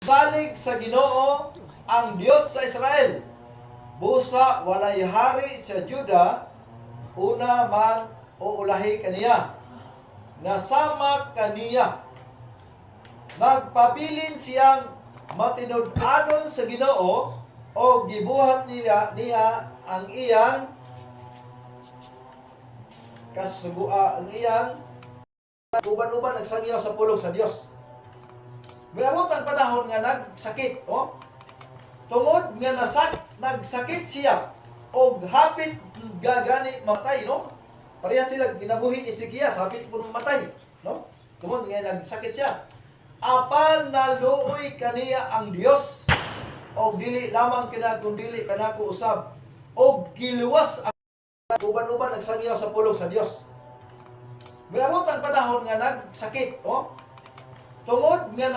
Salig sa Ginoo ang Dios sa Israel. Busa walay hari sa Juda, una man o ulahi kaniya. Nga sama kaniya. Nagpabilin siyang matinud-anon sa Ginoo o gibuhat niya ang iyang kasugua, ang iyang uban-uban nagsagyaw sa pulong sa Dios. Miabot ang panahon nga nagsakit, tungod nga nagsakit siya og hapit gagani matay, no? Pareha sila ginabuhi ni Ezekias, hapit puno matay, no? Tungod nga nagsakit siya. Apan naluoy kaniya ang Dios og dili lamang kina kun dili kanako usab, og giluwas ang uban-uban nagsagyaw sa pulong sa Dios. Miabot ang panahon nga nagsakit, tungod nga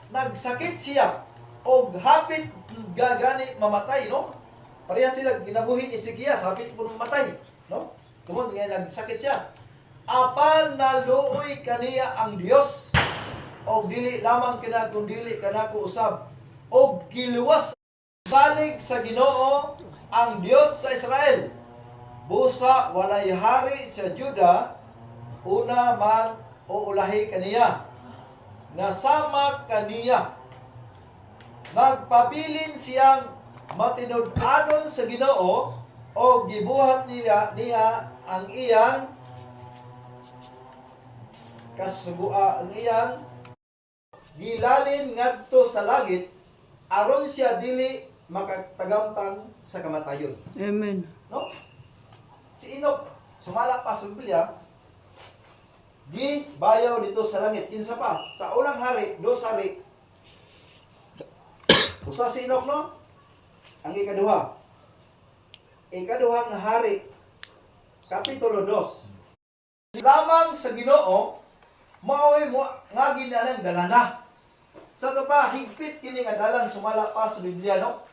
nagsakit siya og hapit gagani mamatay, no? Pareha sila ginabuhi ni Ezekias, hapit puno matay, no? Tungod nga nagsakit siya. Apan naluoy kaniya ang Dios og dili lamang kina kun dili kanako usab, og giluwas. Salig sa Ginoo ang Dios sa Israel. Busa walay hari sa Juda, una man o ulahi kaniya. Nga sama kaniya. Nagpabilin siyang matinud-anon sa Ginoo o gibuhat niya ang iyang kasugua, ang iyang gilalin ngadto sa langit aron siya dili makatagamtang sa kamatayon. Amen. No? Si Enoch sumala pa sa Biblia, di bayaw dito sa langit. Kinsa pa? Sa unang hari, dos hari. Usa si Enoch, no? Ang ikaduha. Ikaduhang hari, Kapitulo 2. Lamang sa Ginoo, maoy mo nga ginanang dalana. Sa ito pa, higpit kini nga dalan sumala pa sa Biblia, no?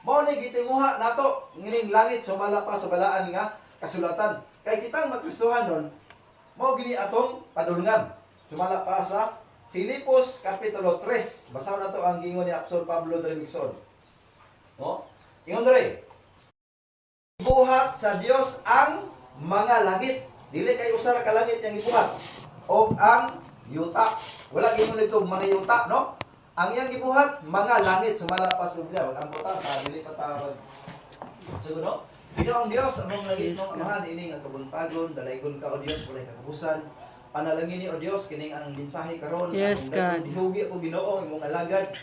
Mao ni gitinguha nato ngining langit sumala pa sa balaan nga kasulatan. Kay kitang makristohanon, mao gini atong padulngan. Sumala pa sa Filipos Kapitulo 3. Basaw na to ang gingon ni Apostol Pablo diri migsoon. No? Ingon diri. Ibuhat sa Dios ang mga langit. Dili kay usa ka langit yang ibuhat. O ang yuta. Wala gingon nito mga yuta, no? Ang iyang gibuhat mga langit sumala pa sa Biblia. Wag ang puta sa dili pa tawag. So, no? Ginoong Dios among langit no amahan ini nga kabuntagon, dalaygon ka o Dios walay katapusan. Panalangin ni o Dios kining ang mensahe karon. Yes, God. Dihugi ko Ginoo imong alagad